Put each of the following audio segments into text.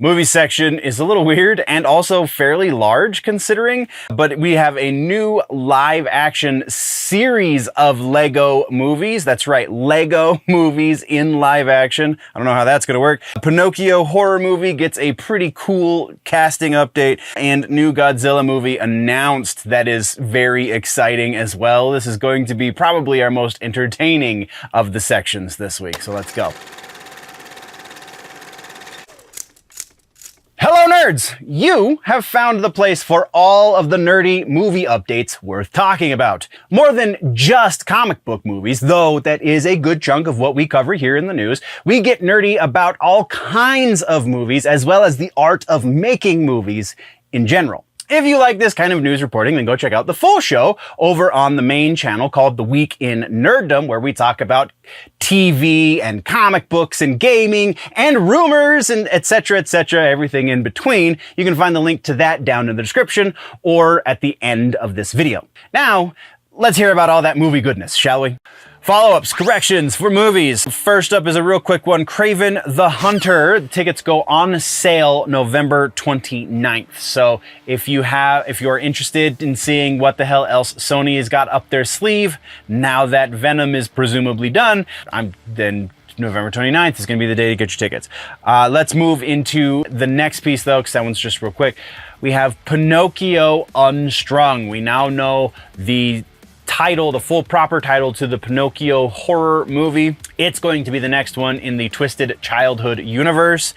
Movie section is a little weird and also fairly large considering, but we have a new live action series of Lego movies. That's right, Lego movies in live action. I don't know how that's gonna work. Pinocchio horror movie gets a pretty cool casting update, and new Godzilla movie announced that is very exciting as well. This is going to be probably our most entertaining of the sections this week, so let's go. Hello nerds! You have found the place for all of the nerdy movie updates worth talking about. More than just comic book movies, though that is a good chunk of what we cover here in the news. We get nerdy about all kinds of movies, as well as the art of making movies in general. If you like this kind of news reporting, then go check out the full show over on the main channel called The Week in Nerddom, where we talk about TV and comic books and gaming and rumors and etc., everything in between. You can find the link to that down in the description or at the end of this video. Now, let's hear about all that movie goodness, shall we? Follow-ups, corrections for movies. First up is a real quick one. Kraven the Hunter. Tickets go on sale November 29th. So if you're interested in seeing what the hell else Sony has got up their sleeve, now that Venom is presumably done, then November 29th is going to be the day to get your tickets. Let's move into the next piece though, because that one's just real quick. We have Pinocchio Unstrung. We now know the title, the full proper title to the Pinocchio horror movie. It's going to be the next one in the Twisted Childhood universe.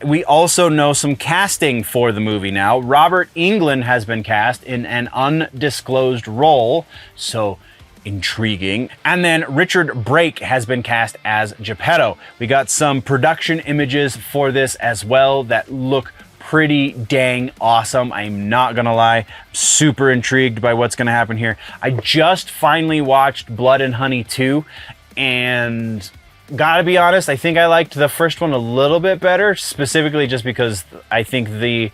We also know some casting for the movie now. Robert Englund has been cast in an undisclosed role, so intriguing. And then Richard Brake has been cast as Geppetto. We got some production images for this as well that look pretty dang awesome. I'm not gonna lie, I'm super intrigued by what's gonna happen here. I just finally watched Blood and Honey 2, and gotta be honest, I think I liked the first one a little bit better, specifically just because I think the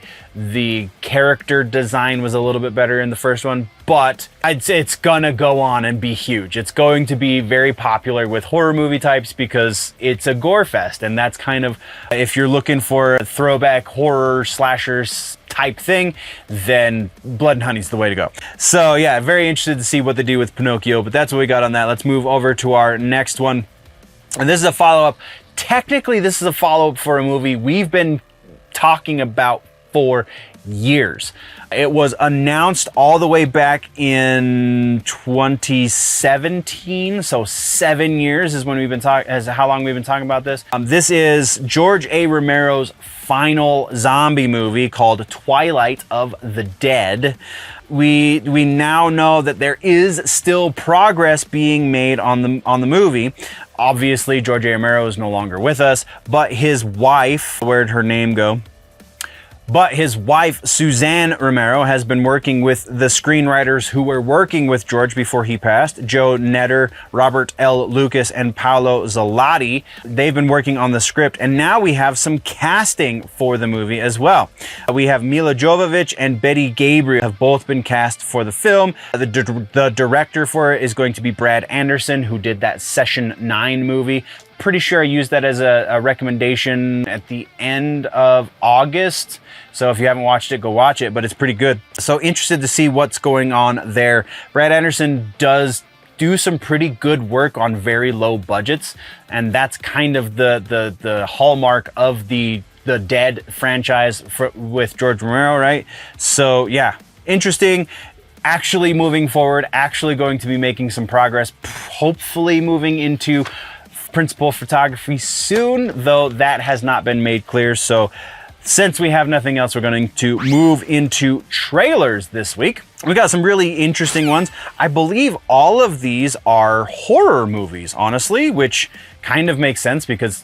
character design was a little bit better in the first one, but I'd say it's gonna go on and be huge. It's going to be very popular with horror movie types because it's a gore fest, and that's kind of, if you're looking for a throwback horror slashers type thing, then Blood and Honey's the way to go. So yeah, very interested to see what they do with Pinocchio, but that's what we got on that. Let's move over to our next one. And this is a follow-up. Technically, this is a follow-up for a movie we've been talking about for years. It was announced all the way back in 2017, so 7 years is when we've been how long we've been talking about this. This is George A. Romero's final zombie movie called Twilight of the Dead. We now know that there is still progress being made on the movie. Obviously, George A. Romero is no longer with us, but his wife, where'd her name go? But his wife, Suzanne Romero, has been working with the screenwriters who were working with George before he passed, Joe Netter, Robert L. Lucas, and Paolo Zalotti. They've been working on the script, and now we have some casting for the movie as well. We have Mila Jovovich and Betty Gabriel have both been cast for the film. The director for it is going to be Brad Anderson, who did that Session 9 movie. Pretty sure I used that as a recommendation at the end of August. So if you haven't watched it, go watch it, but it's pretty good. So interested to see what's going on there. Brad Anderson does do some pretty good work on very low budgets, and that's kind of the hallmark of the Dead franchise with George Romero, right? So yeah, interesting. Actually moving forward, actually going to be making some progress, hopefully moving into principal photography soon, though that has not been made clear. So since we have nothing else, we're going to move into trailers this week. We got some really interesting ones. I believe all of these are horror movies, honestly, which kind of makes sense because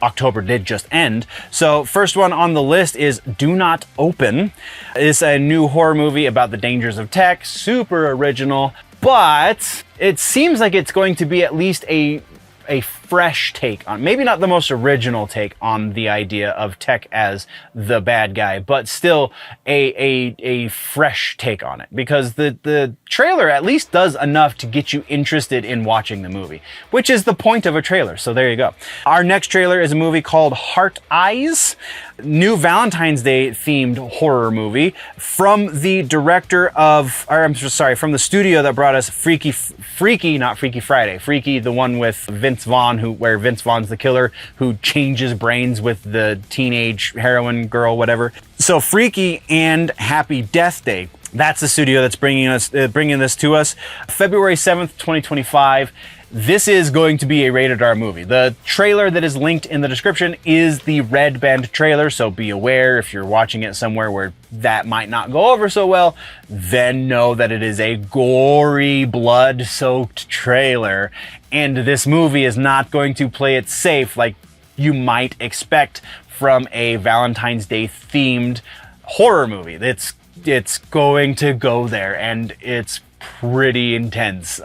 October did just end. So first one on the list is Do Not Open. It's a new horror movie about the dangers of tech, super original, but it seems like it's going to be at least a fresh take on, maybe not the most original take on the idea of Tech as the bad guy, but still a fresh take on it, because the trailer at least does enough to get you interested in watching the movie, which is the point of a trailer. So there you go. Our next trailer is a movie called Heart Eyes, new Valentine's Day themed horror movie from the director of, or I'm sorry, from the studio that brought us not Freaky Friday, Freaky, the one with Vince Vaughn, where Vince Vaughn's the killer who changes brains with the teenage heroine girl, whatever. So Freaky and Happy Death Day. That's the studio that's bringing this to us. February 7th, 2025. This is going to be a rated R movie. The trailer that is linked in the description is the Red Band trailer, so be aware if you're watching it somewhere where that might not go over so well, then know that it is a gory, blood-soaked trailer, and this movie is not going to play it safe like you might expect from a Valentine's Day themed horror movie. It's going to go there, and it's pretty intense.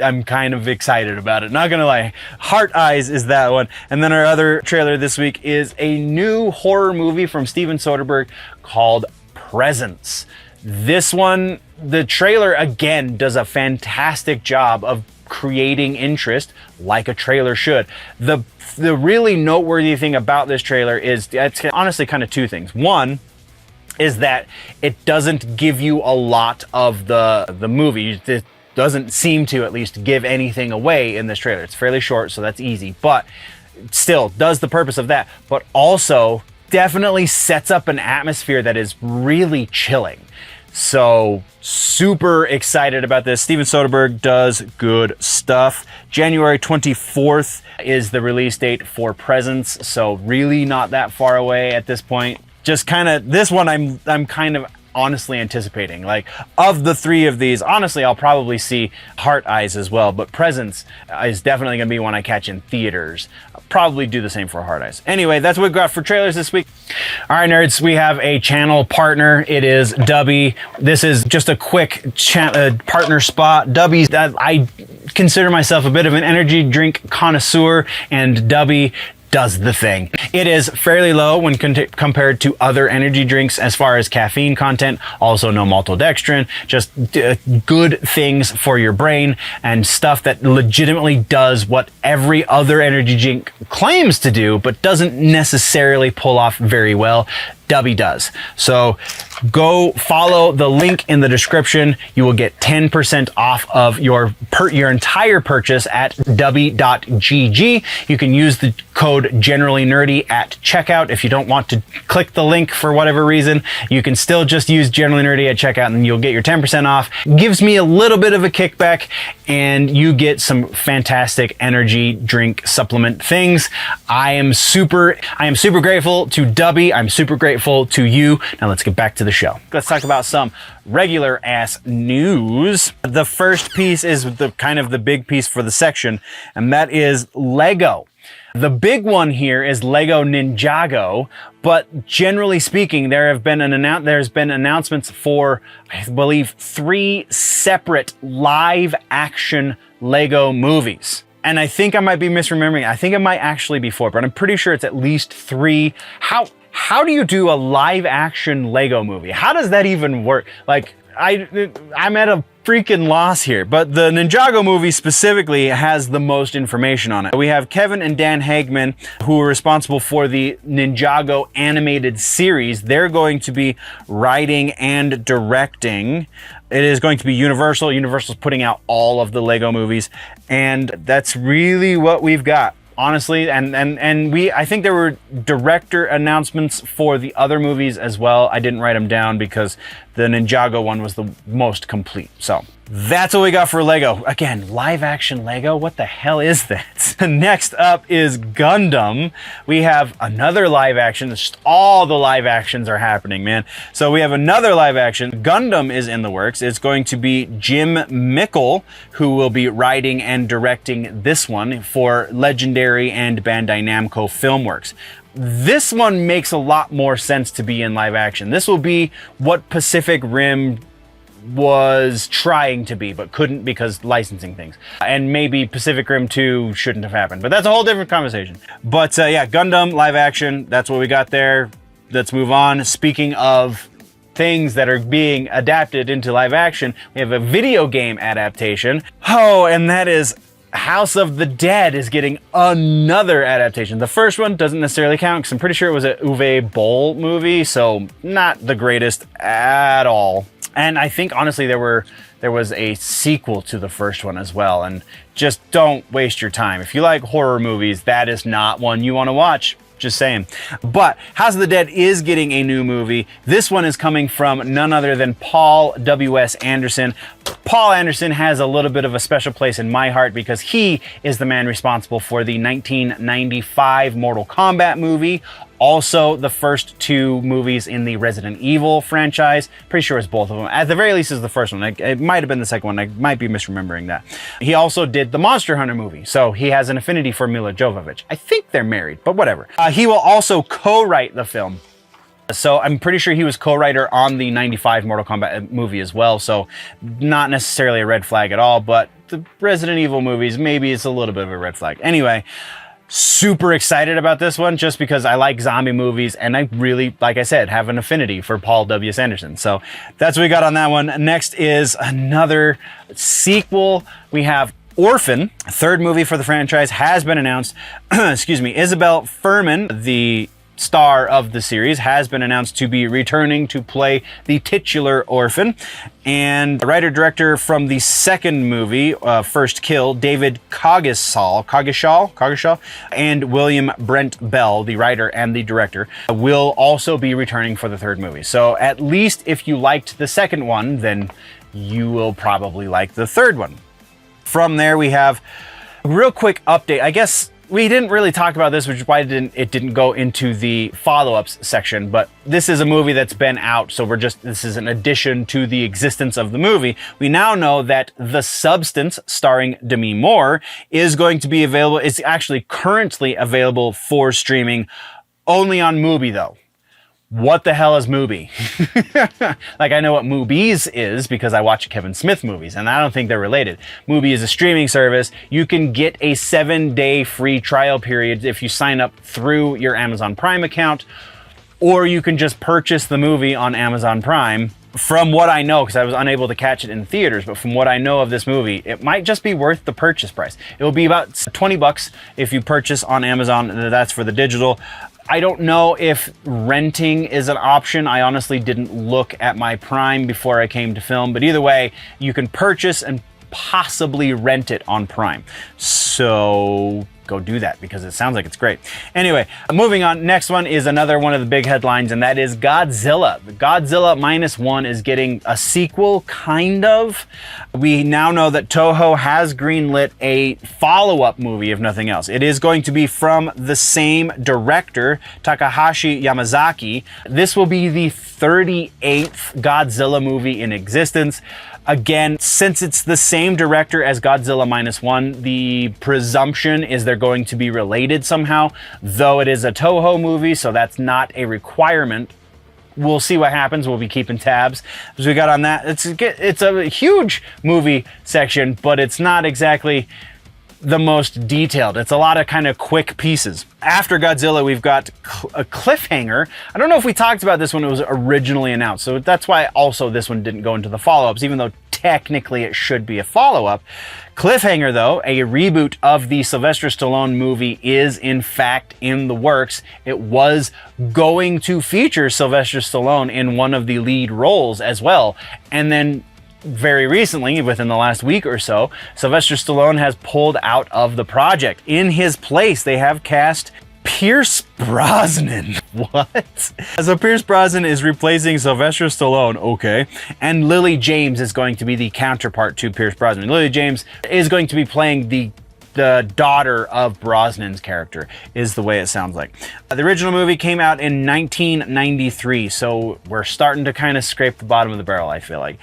I'm kind of excited about it, not gonna lie. Heart Eyes is that one. And then our other trailer this week is a new horror movie from Steven Soderbergh called Presence. This one, the trailer again does a fantastic job of creating interest like a trailer should. The really noteworthy thing about this trailer is, it's honestly kind of two things. One is that it doesn't give you a lot of the movie. It doesn't seem to, at least, give anything away in this trailer. It's fairly short, so that's easy, but still does the purpose of that, but also definitely sets up an atmosphere that is really chilling. So super excited about this. Steven Soderbergh does good stuff. January 24th is the release date for Presence, so really not that far away at this point. Just kind of, this one I'm kind of honestly anticipating. Like, of the three of these, honestly, I'll probably see Heart Eyes as well, but Presence is definitely going to be one I catch in theaters. I'll probably do the same for Heart Eyes. Anyway, that's what we've got for trailers this week. All right, nerds, we have a channel partner. It is Dubby. This is just a quick partner spot. Dubby's, I consider myself a bit of an energy drink connoisseur, and Dubby does the thing. It is fairly low when compared to other energy drinks as far as caffeine content. Also no maltodextrin, just good things for your brain and stuff that legitimately does what every other energy drink claims to do, but doesn't necessarily pull off very well. Dubby does. So go follow the link in the description. You will get 10% off of your entire purchase at dubby.gg. You can use the code generally nerdy at checkout. If you don't want to click the link for whatever reason, you can still just use generally nerdy at checkout and you'll get your 10% off. Gives me a little bit of a kickback and you get some fantastic energy drink supplement things. I am super grateful to Dubby. I'm super grateful to you. Now let's get back to the show. Let's talk about some regular ass news. The first piece is the big piece for the section, and that is Lego. The big one here is Lego Ninjago, but generally speaking, there's been announcements for, I believe, 3 separate live action Lego movies. And I think I might be misremembering. I think it might actually be 4, but I'm pretty sure it's at least 3. How do you do a live action Lego movie? How does that even work? Like, I'm at a freaking loss here, but the Ninjago movie specifically has the most information on it. We have Kevin and Dan Hageman, who are responsible for the Ninjago animated series. They're going to be writing and directing. It is going to be Universal. Universal's putting out all of the Lego movies, and that's really what we've got. Honestly, and I think there were director announcements for the other movies as well. I didn't write them down because the Ninjago one was the most complete. So that's what we got for Lego. Again, live action Lego. What the hell is that? Next up is Gundam. We have another live action. Just all the live actions are happening, man. So we have another live action. Gundam is in the works. It's going to be Jim Mickle who will be writing and directing this one for Legendary and Bandai Namco Filmworks. This one makes a lot more sense to be in live action. This will be what Pacific Rim was trying to be, but couldn't because licensing things. And maybe Pacific Rim 2 shouldn't have happened, but that's a whole different conversation. But yeah, Gundam live action, that's what we got there. Let's move on. Speaking of things that are being adapted into live action, we have a video game adaptation. Oh, and that is House of the Dead is getting another adaptation. The first one doesn't necessarily count because I'm pretty sure it was a Uwe Boll movie, so not the greatest at all. And I think honestly there was a sequel to the first one as well, and just don't waste your time. If you like horror movies, that is not one you want to watch. Just saying. But House of the Dead is getting a new movie. This one is coming from none other than Paul W.S. Anderson. Paul Anderson has a little bit of a special place in my heart because he is the man responsible for the 1995 Mortal Kombat movie. Also, the first two movies in the Resident Evil franchise. Pretty sure it's both of them. At the very least, it's the first one. It might have been the second one. I might be misremembering that. He also did the Monster Hunter movie, so he has an affinity for Mila Jovovich. I think they're married, but whatever. He will also co-write the film. So I'm pretty sure he was co-writer on the 95 Mortal Kombat movie as well, so not necessarily a red flag at all, but the Resident Evil movies, maybe it's a little bit of a red flag. Anyway, super excited about this one just because I like zombie movies and I really, like I said, have an affinity for Paul W.S. Anderson. So that's what we got on that one. Next is another sequel. We have Orphan, a third movie for the franchise, has been announced. Excuse me. Isabelle Fuhrman, the star of the series, has been announced to be returning to play the titular Orphan. And the writer-director from the second movie, First Kill, David Coggeshall, and William Brent Bell, the writer and the director, will also be returning for the third movie. So at least if you liked the second one, then you will probably like the third one. From there, we have a real quick update. I guess we didn't really talk about this, which is why it didn't go into the follow-ups section, but this is a movie that's been out, so this is an addition to the existence of the movie. We now know that The Substance, starring Demi Moore, is going to be available. It's actually currently available for streaming only on Mubi, though. What the hell is Mubi? Like, I know what Movies is because I watch Kevin Smith movies, and I don't think they're related. Mubi is a streaming service. You can get a 7-day free trial period if you sign up through your Amazon Prime account, or you can just purchase the movie on Amazon Prime. From what I know, because I was unable to catch it in theaters, but from what I know of this movie, it might just be worth the purchase price. It will be about $20 if you purchase on Amazon. That's for the digital. I don't know if renting is an option. I honestly didn't look at my Prime before I came to film, but either way, you can purchase and possibly rent it on Prime. So go do that because it sounds like it's great. Anyway, moving on. Next one is another one of the big headlines, and that is Godzilla. Godzilla -1 is getting a sequel, kind of. We now know that Toho has greenlit a follow-up movie, if nothing else. It is going to be from the same director, Takahashi Yamazaki. This will be the 38th Godzilla movie in existence. Again, since it's the same director as Godzilla -1, the presumption is they're going to be related somehow, though it is a Toho movie, so that's not a requirement. We'll see what happens. We'll be keeping tabs as we got on that. It's a huge movie section, but it's not exactly the most detailed. It's a lot of kind of quick pieces. After Godzilla, we've got a cliffhanger. I don't know if we talked about this when it was originally announced, so that's why also this one didn't go into the follow-ups, even though technically it should be a follow-up. Cliffhanger, though, a reboot of the Sylvester Stallone movie, is in fact in the works. It was going to feature Sylvester Stallone in one of the lead roles as well, and then very recently, within the last week or so, Sylvester Stallone has pulled out of the project. In his place, they have cast Pierce Brosnan. What? So Pierce Brosnan is replacing Sylvester Stallone, okay. And Lily James is going to be the counterpart to Pierce Brosnan. Lily James is going to be playing the the daughter of Brosnan's character, is the way it sounds like. The original movie came out in 1993, so we're starting to kind of scrape the bottom of the barrel, I feel like.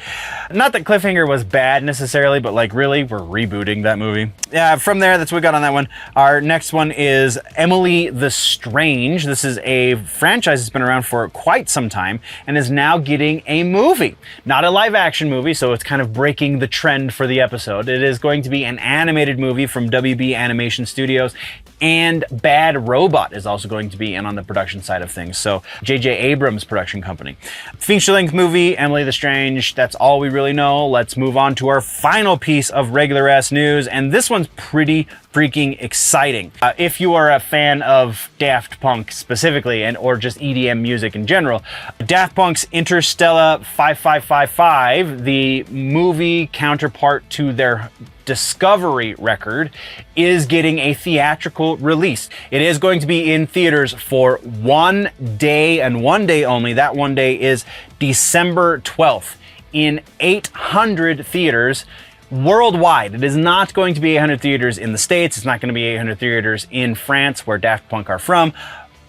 Not that Cliffhanger was bad necessarily, but like really, we're rebooting that movie. Yeah, from there, that's what we got on that one. Our next one is Emily the Strange. This is a franchise that's been around for quite some time and is now getting a movie. Not a live action movie, so it's kind of breaking the trend for the episode. It is going to be an animated movie from WB Animation Studios, and Bad Robot is also going to be in on the production side of things. So J.J. Abrams' production company. Feature-length movie, Emily the Strange. That's all we really know. Let's move on to our final piece of regular-ass news, and this one's pretty freaking exciting. If you are a fan of Daft Punk specifically, and or just EDM music in general, Daft Punk's Interstellar 5555, the movie counterpart to their Discovery record, is getting a theatrical release. It is going to be in theaters for 1 day and 1 day only. That 1 day is December 12th in 800 theaters worldwide. It is not going to be 800 theaters in the States. It's not going to be 800 theaters in France, where Daft Punk are from.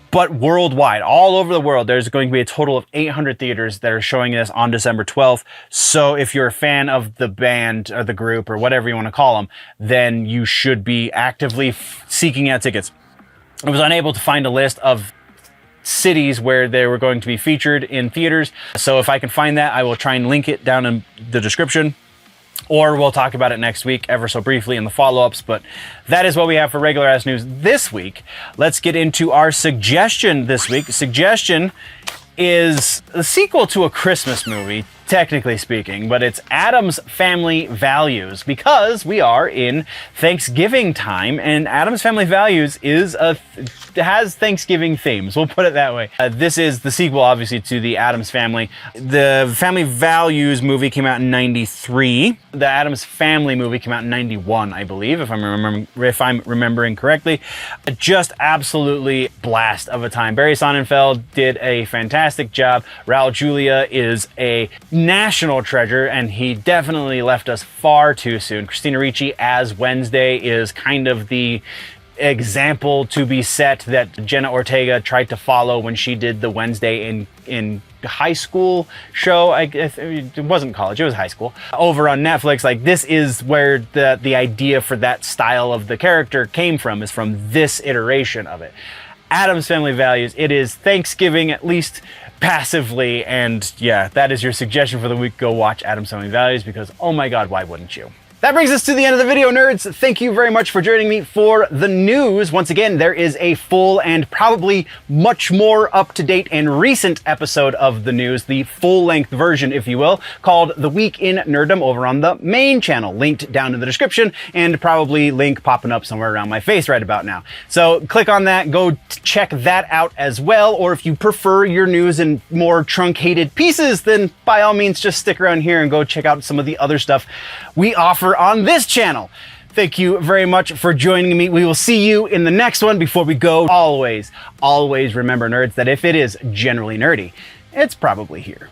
But worldwide, all over the world, there's going to be a total of 800 theaters that are showing this on December 12th. So if you're a fan of the band or the group or whatever you want to call them, then you should be actively seeking out tickets. I was unable to find a list of cities where they were going to be featured in theaters. So if I can find that, I will try and link it down in the description. Or we'll talk about it next week ever so briefly in the follow-ups, but that is what we have for regular ass news this week. Let's get into our suggestion this week. Suggestion is a sequel to a Christmas movie, technically speaking, but it's Addams Family Values, because we are in Thanksgiving time, and Addams Family Values has Thanksgiving themes. We'll put it that way. This is the sequel, obviously, to the Addams Family. The Family Values movie came out in '93. The Addams Family movie came out in '91, I believe, if I'm remembering correctly. Just absolutely blast of a time. Barry Sonnenfeld did a fantastic job. Raul Julia is a national treasure, and he definitely left us far too soon. Christina Ricci as Wednesday is kind of the example to be set that Jenna Ortega tried to follow when she did the Wednesday in high school show. It wasn't college, it was high school, over on Netflix. Like, this is where the idea for that style of the character came from, is from this iteration of it. Addams Family Values, it is Thanksgiving, at least passively, and yeah, that is your suggestion for the week. Go watch Addams Family Values, because oh my god, why wouldn't you? That brings us to the end of the video, nerds. Thank you very much for joining me for the news. Once again, there is a full and probably much more up-to-date and recent episode of the news, the full-length version, if you will, called The Week in Nerddom, over on the main channel, linked down in the description, and probably link popping up somewhere around my face right about now. So click on that, go check that out as well, or if you prefer your news in more truncated pieces, then by all means just stick around here and go check out some of the other stuff we offer on this channel. Thank you very much for joining me. We will see you in the next one. Before we go, always remember, nerds, that if it is generally nerdy, it's probably here.